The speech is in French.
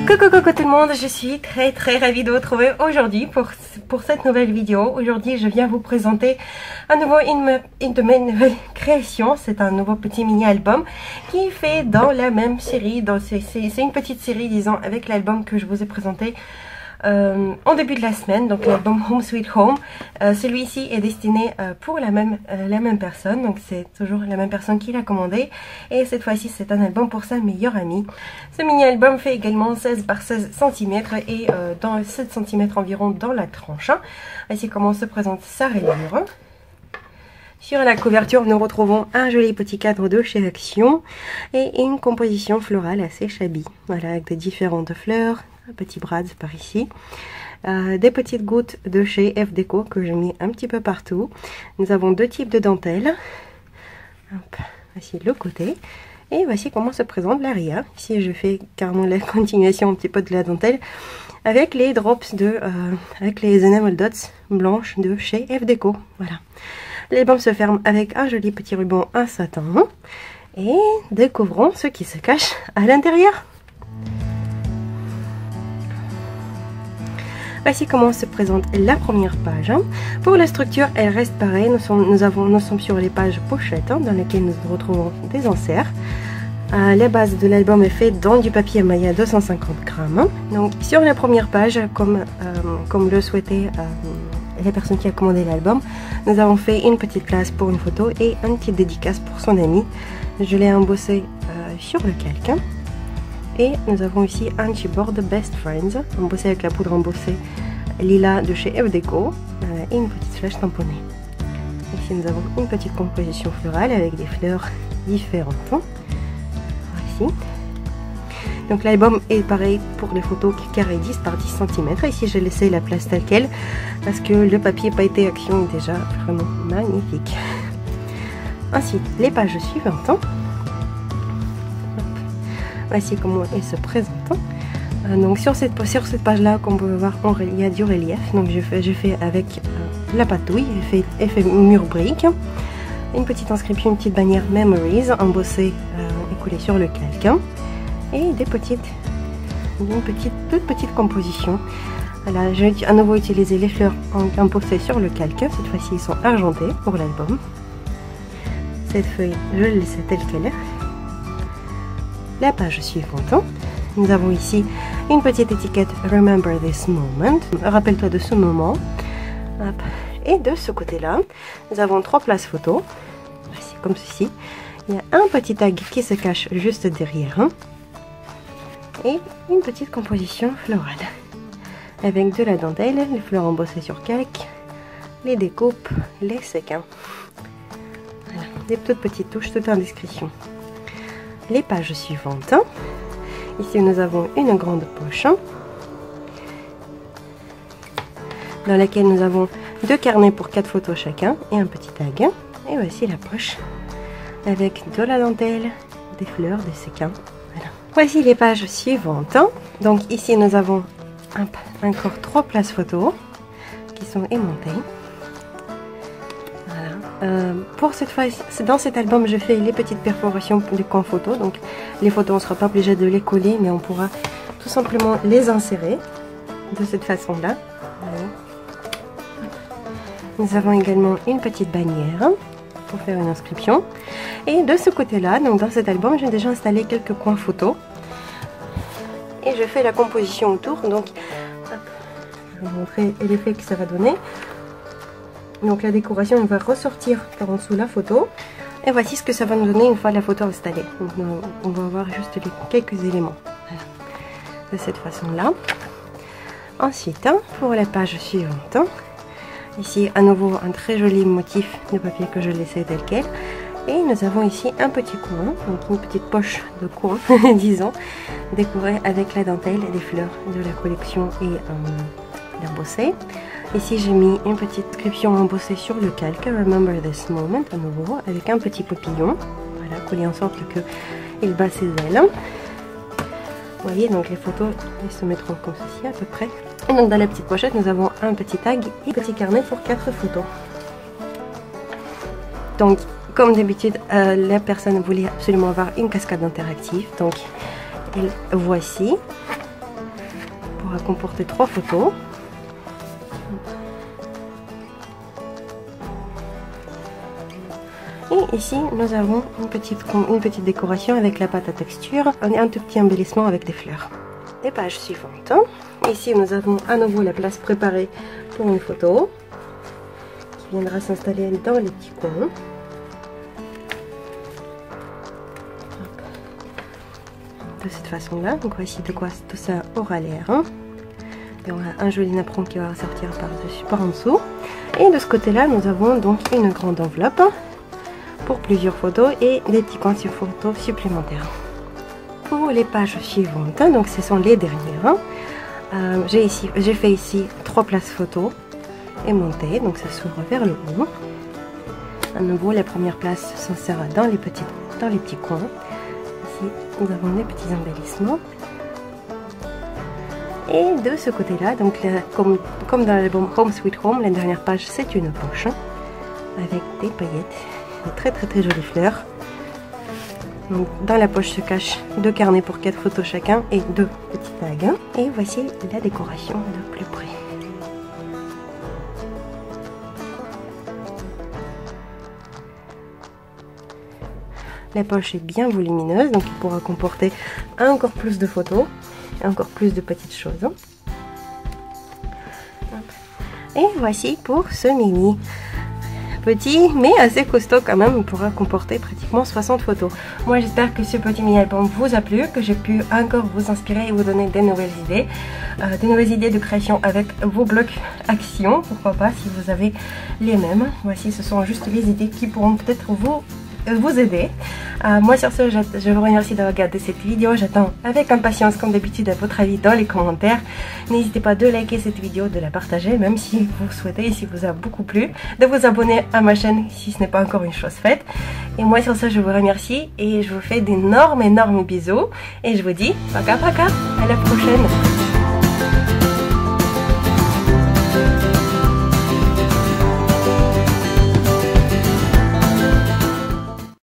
Coucou tout le monde, je suis très ravie de vous retrouver aujourd'hui pour cette nouvelle vidéo. Aujourd'hui je viens vous présenter à nouveau une de mes nouvelles créations. C'est un nouveau petit mini album qui est fait dans la même série. C'est une petite série disons avec l'album que je vous ai présenté en début de la semaine, donc l'album Home Sweet Home. Celui-ci est destiné pour la même personne, donc c'est toujours la même personne qui l'a commandé, et cette fois-ci c'est un album pour sa meilleure amie. Ce mini-album fait également 16 par 16 cm et dans 7 cm environ dans la tranche. Voici comment se présente sa reliure. Sur la couverture, nous retrouvons un joli petit cadre de chez Action et une composition florale assez shabby, voilà, avec des différentes fleurs, un petit brad par ici, des petites gouttes de chez F Déco que j'ai mis un petit peu partout. Nous avons deux types de dentelles. Hop, voici le côté. Et voici comment se présente l'arrière. Ici, je fais carrément la continuation un petit peu de la dentelle avec les drops avec les enamel dots blanches de chez F Déco. Voilà. L'album se ferme avec un joli petit ruban en satin. Et découvrons ce qui se cache à l'intérieur. Voici comment se présente la première page. Pour la structure, elle reste pareille. Nous sommes sur les pages pochettes dans lesquelles nous retrouvons des enserts. La base de l'album est faite dans du papier Maya 250 grammes. Donc sur la première page, comme le souhaitait la personne qui a commandé l'album, nous avons fait une petite place pour une photo et une petite dédicace pour son ami. Je l'ai embossé sur le calque. Et nous avons ici un chipboard Best Friends, embossé avec la poudre embossée Lila de chez F Déco et une petite flèche tamponnée. Ici nous avons une petite composition florale avec des fleurs différentes. Voici. Donc l'album est pareil pour les photos carré 10 par 10 cm. Ici j'ai laissé la place telle quelle parce que le papier pailleté Action est déjà vraiment magnifique. Ensuite les pages suivantes. Voici comment elle se présente. Donc sur cette page là, comme vous pouvez voir, il y a du relief. Donc je fais avec la patouille, effet mur brique, une petite inscription, une petite bannière Memories embossée et collée sur le calque, et toute petite composition. Voilà, j'ai à nouveau utilisé les fleurs embossées sur le calque. Cette fois-ci ils sont argentés pour l'album. Cette feuille, je l'ai laissée telle qu'elle est. La page suivante, nous avons ici une petite étiquette Remember this moment, rappelle-toi de ce moment. Hop. Et de ce côté-là, nous avons 3 places photos, voici comme ceci. Il y a un petit tag qui se cache juste derrière et une petite composition florale avec de la dentelle, les fleurs embossées sur calque, les découpes, les séquins. Voilà, des toutes petites touches, tout en description. Les pages suivantes. Ici nous avons une grande poche dans laquelle nous avons 2 carnets pour 4 photos chacun et un petit tag. Et voici la poche avec de la dentelle, des fleurs, des séquins. Voilà. Voici les pages suivantes. Donc ici nous avons encore 3 places photos qui sont aimantées. Pour cette fois, dans cet album, je fais les petites perforations du coin photo. Donc les photos, on ne sera pas obligé de les coller, mais on pourra tout simplement les insérer de cette façon-là. Nous avons également une petite bannière pour faire une inscription. Et de ce côté-là, donc dans cet album, j'ai déjà installé quelques coins photos. Et je fais la composition autour. Donc, hop, je vais vous montrer l'effet que ça va donner. Donc la décoration, on va ressortir par en dessous la photo. Et voici ce que ça va nous donner une fois la photo installée. Donc on va voir juste quelques éléments. Voilà. De cette façon-là. Ensuite, pour la page suivante, ici à nouveau un très joli motif de papier que je laissais tel quel. Et nous avons ici un petit coin, donc une petite poche de coin, disons, décorée avec la dentelle et les fleurs de la collection et l'embossé. Ici j'ai mis une petite inscription embossée sur le calque, Remember this moment, à nouveau, avec un petit papillon, voilà, collé en sorte qu'il bat ses ailes. Vous voyez, donc les photos elles se mettront comme ceci à peu près. Et donc dans la petite pochette, nous avons un petit tag et un petit carnet pour 4 photos. Donc comme d'habitude, la personne voulait absolument avoir une cascade interactive, donc voici. pourra comporter 3 photos. Et ici, nous avons une petite décoration avec la pâte à texture et un tout petit embellissement avec des fleurs. Les pages suivantes. Ici, nous avons à nouveau la place préparée pour une photo qui viendra s'installer dans les petits coins. De cette façon-là. Donc voici de quoi tout ça aura l'air. Et on a un joli napperon qui va sortir par-dessus, par en dessous. Et de ce côté-là, nous avons donc une grande enveloppe pour plusieurs photos et des petits coins sur photos supplémentaires. Pour les pages suivantes, donc ce sont les dernières, j'ai fait ici 3 places photos aimantées, donc ça s'ouvre vers le haut. À nouveau, la première place s'insère dans les petits coins. Ici, nous avons des petits embellissements. Et de ce côté-là, donc comme dans l'album Home Sweet Home, la dernière page c'est une poche avec des paillettes. Très jolies fleurs. Donc, dans la poche se cachent 2 carnets pour 4 photos chacun et 2 petits tags. Et voici la décoration de plus près. La poche est bien volumineuse, donc il pourra comporter encore plus de photos et encore plus de petites choses. Et voici pour ce mini. Petit mais assez costaud quand même, il pourra comporter pratiquement 60 photos. Moi j'espère que ce petit mini album vous a plu, que j'ai pu encore vous inspirer et vous donner des nouvelles idées de création avec vos blocs actions, pourquoi pas si vous avez les mêmes. Voici, ce sont juste les idées qui pourront peut-être vous aider. Moi sur ce, je vous remercie d'avoir regardé cette vidéo. J'attends avec impatience comme d'habitude à votre avis dans les commentaires. N'hésitez pas de liker cette vidéo, de la partager même si vous souhaitez et si vous a beaucoup plu, de vous abonner à ma chaîne si ce n'est pas encore une chose faite. Et moi sur ce, je vous remercie et je vous fais d'énormes bisous et je vous dis paka paka, à la prochaine.